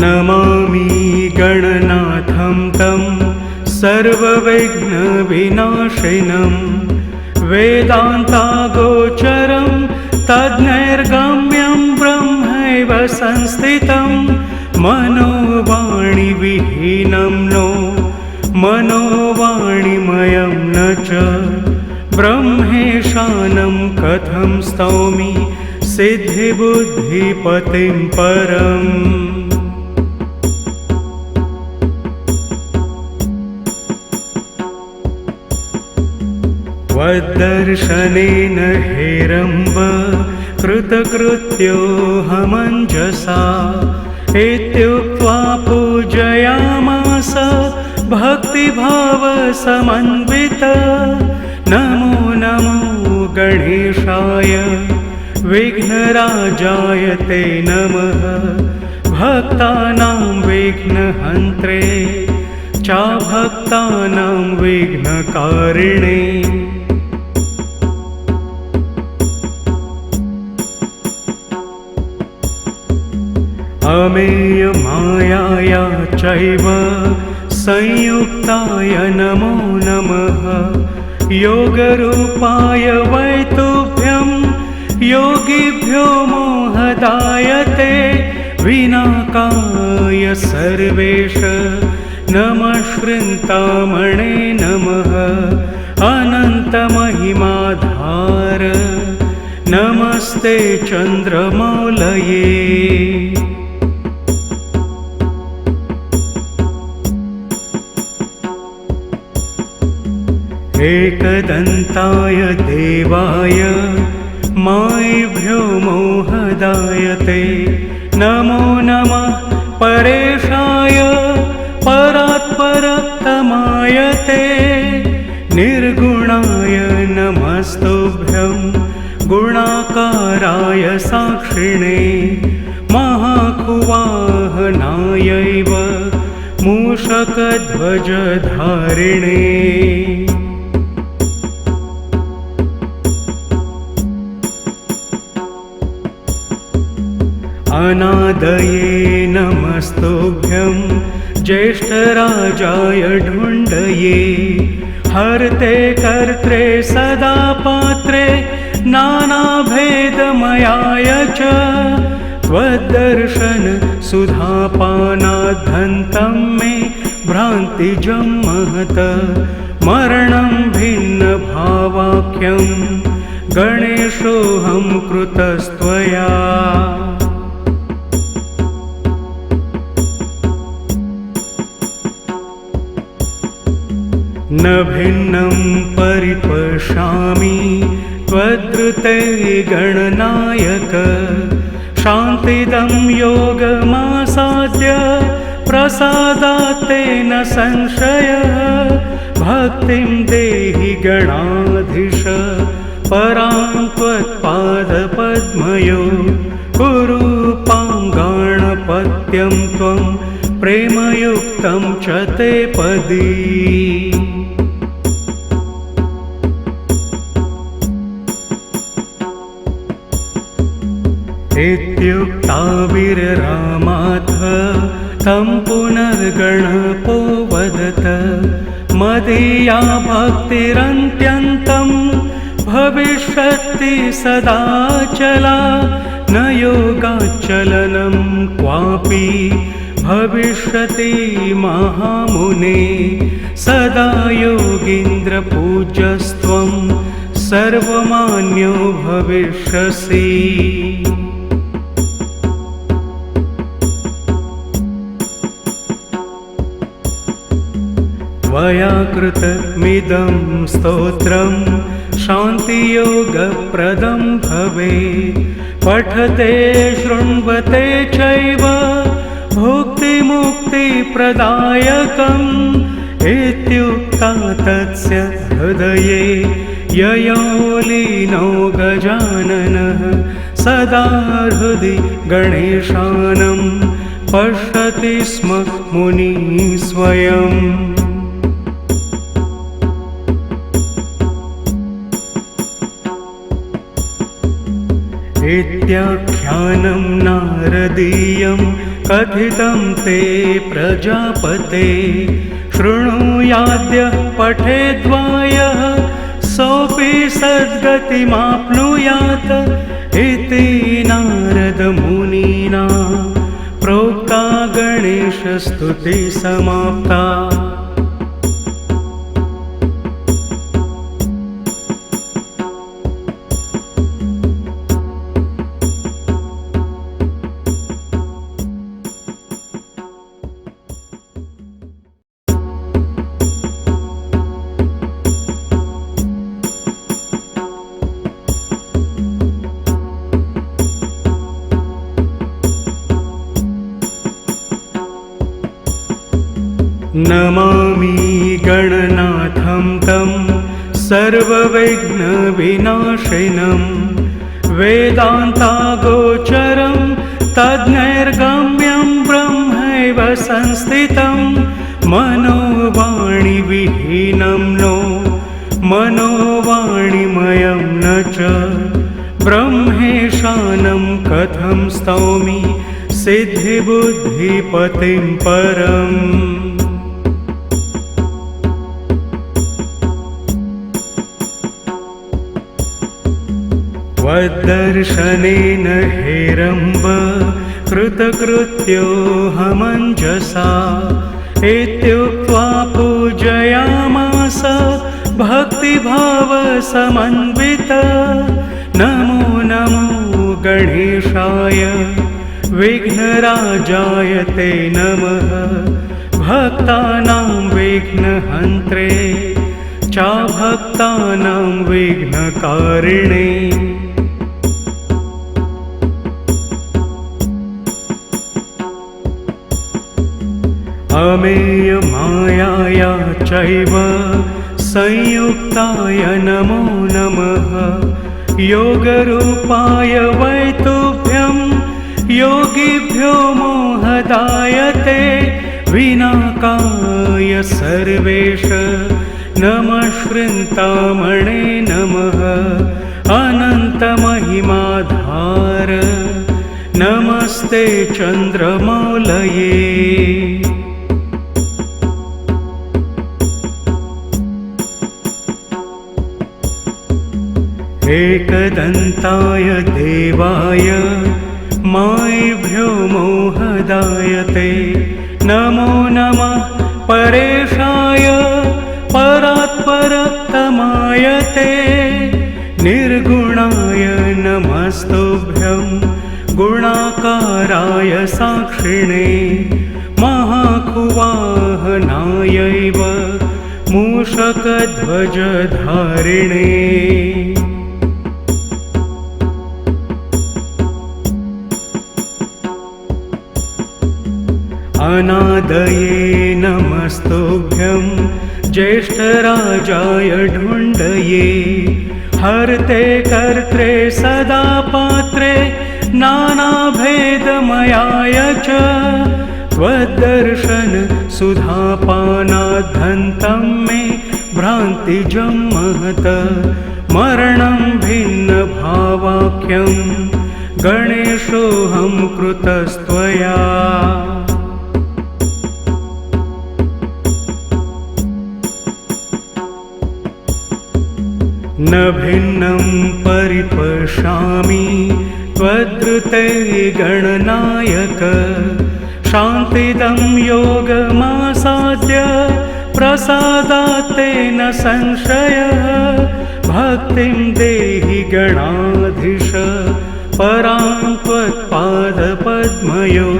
नमामि गणनाथं तं सर्वविघ्नविनाशिनं वेदान्तागोचरं तद्नैर्गम्यं ब्रह्मैव संस्थितं मनोवाणीविहीनं नो मनोवाणीमयं न च ब्रह्मेशानं कथं स्तौमि सिद्धिबुद्धिपतिं परम्। त्वद्दर्शनेन हेरम्ब कृतकृत्योऽहमञ्जसा इत्युक्त्वा पूजयामास भक्तिभावसमन्वित। नमो नमो गणेशाय विघ्नराजाय ते नमः भक्तानां विघ्नहन्त्रे चाभक्तानां विघ्नकारिणे। अमेयमायाया चैव संयुक्ताय नमो नमः योगरूपाय वै तुभ्यं योगिभ्यो मोहदायते विनाकाय सर्वेश नमश्कृन्तामणे नमः अनन्तमहिमाधार नमस्ते चन्द्रमौलये। एकदन्ताय देवाय मायिभ्यो मोहदायते नमो नमः परेशाय परात्परतमायते निर्गुणाय नमस्तुभ्यं गुणाकाराय साक्षिणे महाकुवाहनायैव मूषकध्वजधारिणे। अनादये नमस्तुभ्यं ज्येष्ठराजाय ढुण्डये हर्ते कर्त्रे सदा पात्रे नानाभेदमयाय च त्वद्दर्शन सुधापानाद्धन्तं मे भ्रान्तिजं महत मरणं भिन्नभावाख्यं गणेशोऽहं कृतस्त्वया। न भिन्नं परिपश्यामि त्वद्ऋते गणनायक शान्तिदं योगमासाद्य प्रसादात् तेन संशयः भक्तिं देहि गणाधीश परां त्वत्पादपद्मयो कुरूपाङ्गाणपत्यं त्वं प्रेमयुक्तं च ते पदी। इत्युक्ताविररामाथ तं पुनर्गणपो वदत मदीया भक्तिरन्त्यन्तं भविष्यति सदाचला न योगाचलनं क्वापि भविष्यति महामुने सदा योगीन्द्रपूज्यस्त्वं सर्वमान्यो भविष्यसि। त्वया कृतमिदं स्तोत्रं शान्तियोगप्रदं भवेत् पठते शृण्वते चैव भुक्तिमुक्तिप्रदायकम् इत्युक्ता तस्य हृदये ययो लीनो गजाननः सदा हृदि गणेशानं पश्यति स्म मुनिः स्वयम्। इत्याख्यानं नारदीयं कथितं ते प्रजापते शृणुयाद्यः पठेद्वायः सोऽपि सद्गतिमाप्नुयात् इति नारदमुनिना प्रोक्ता गणेशस्तुतिः समाप्ता। नमामि गणनाथं तं सर्वविघ्नविनाशिनं वेदान्तागोचरं तद्नैर्गम्यं ब्रह्मैव संस्थितं मनोवाणिविहीनं नो मनोवाणिमयं न च ब्रह्मेशानं कथं स्तौमि सिद्धिबुद्धिपतिं परम्। त्वद्दर्शनेन हेरम्ब कृतकृत्योऽहमञ्जसा इत्युक्त्वा पूजयामास भक्तिभावसमन्वित। नमो नमो गणेशाय विघ्नराजाय ते नमः भक्तानां विघ्नहन्त्रे चाभक्तानां विघ्नकारिणे। अमेयमायाया चैव संयुक्ताय नमो नमः योगरूपाय वै तुभ्यं योगिभ्यो मोहदायते विनाकाय सर्वेश नमः श्रृन्तामणे नमः अनन्तमहिमाधार नमस्ते चन्द्रमौलये। एकदन्ताय देवाय मायिभ्यो मोहदायते नमो नमः परेशाय परात्परतमायते निर्गुणाय नमस्तुभ्यं गुणाकाराय साक्षिणे महाकुवाहनायैव मूषकध्वजधारिणे। अनादये नमस्तुभ्यं ज्येष्ठराजाय ढुण्डये हर्ते कर्त्रे सदा पात्रे नानाभेदमयाय च त्वद्दर्शन सुधापानाद्धन्तं मे भ्रान्तिजं महत मरणं भिन्नभावाख्यं गणेशोऽहं कृतस्त्वया। न भिन्नं परिपश्यामि त्वद्ऋते गणनायक शान्तिदं योगमासाद्य प्रसादात् तेन संशयः भक्तिं देहि गणाधीश परां त्वत्पादपद्मयो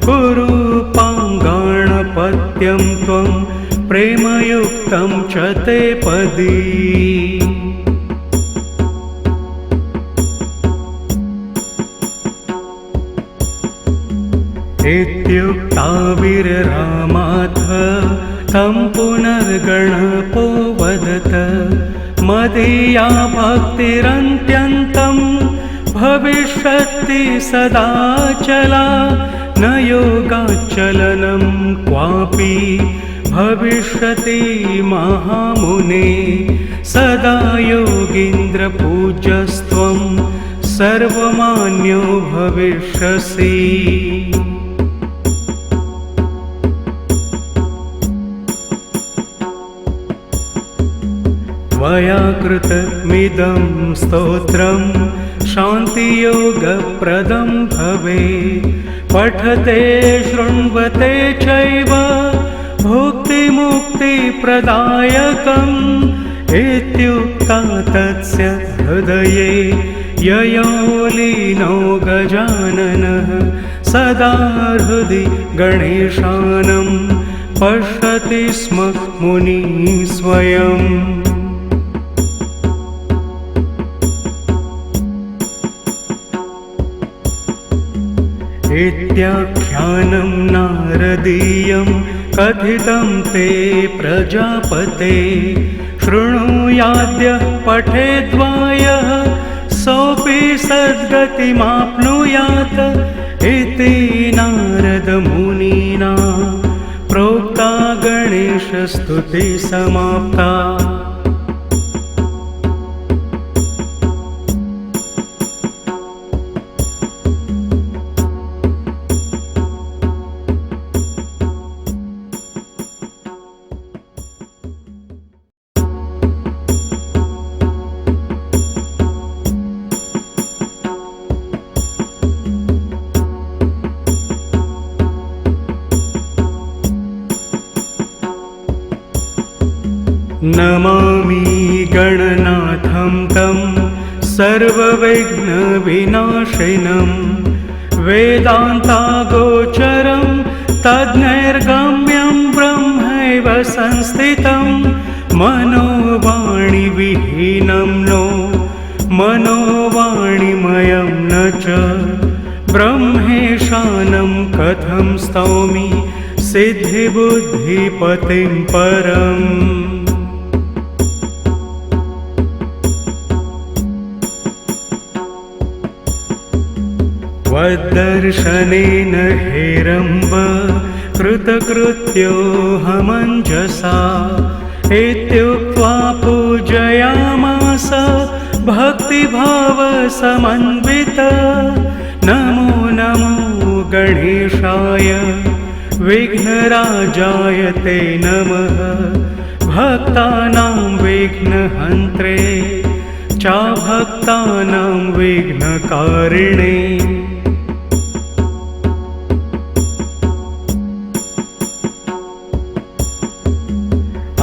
कुरु पाङ्गाणपत्यं त्वं प्रेमयुक्तं च ते पदी। इत्युक्ताविररामाथ तं पुनर्गणपो वदत मदीया भक्तिरन्त्यन्तं भविष्यति सदाचला न योगाचलनं क्वापि भविष्यति महामुने सदा योगीन्द्रपूज्यस्त्वं सर्वमान्यो भविष्यसि। त्वया कृतमिदं स्तोत्रं शान्तियोगप्रदं भवेत्। पठते शृण्वते चैव भुक्तिमुक्तिप्रदायकम् इत्युक्ता तस्य हृदये ययो लीनो गजाननः। सदा हृदि गणेशानं पश्यति स्म मुनिः स्वयम्। इत्याख्यानं नारदीयं कथितं ते प्रजापते। शृणुयाद्यः पठेद्वायः सोऽपि सद्गतिमाप्नुयात् इति नारदमुनिना प्रोक्ता गणेशस्तुतिः समाप्ता। नमामि गणनाथं तं सर्वविघ्नविनाशिनं। वेदान्तागोचरं तद्नैर्गम्यं ब्रह्मैव संस्थितं। मनोवाणिविहीनं नो मनोवाणिमयं न च। ब्रह्मेशानं कथं स्तौमि सिद्धिबुद्धिपतिं परम्। त्वद्दर्शनेन हेरम्ब कृतकृत्योऽहमञ्जसा। इत्युक्त्वा पूजयामास भक्तिभावसमन्वित। नमो नमो गणेशाय विघ्नराजाय ते नमः। भक्तानां विघ्नहन्त्रे चाभक्तानां विघ्नकारिणे।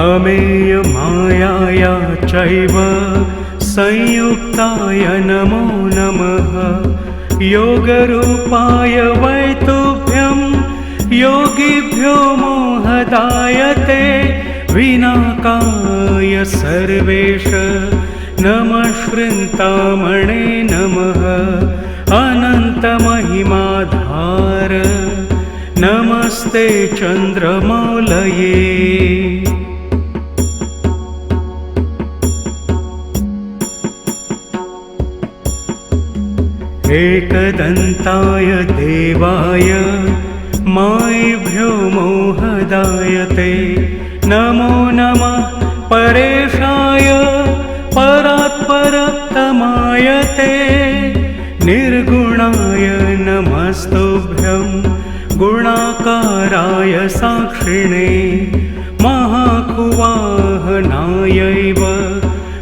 अमेय मायाया चैव संयुक्ताय नमो नमः। योगरूपाय वै तुभ्यं योगिभ्यो मोहदायते। विनाकाय सर्वेश नमः श्रृन्तामणे नमः। अनन्तमहिमाधार नमस्ते चन्द्रमौलये। एकदन्ताय देवाय मायिभ्यो मोहदायते। नमो नमः परेशाय परात्परतमायते। निर्गुणाय नमस्तुभ्यं गुणाकाराय साक्षिणे। महाकुवाहनायैव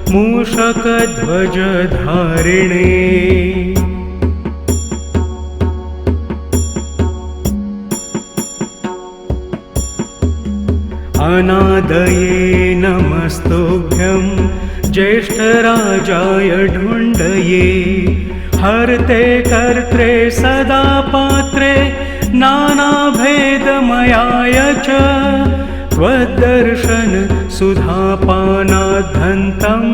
मूषकध्वजधारिणे। अनादये नमस्तुभ्यं ज्येष्ठराजाय ढुण्डये। हर्ते कर्त्रे सदा पात्रे नानाभेदमयाय च। त्वद्दर्शन सुधापानाद्धन्तम्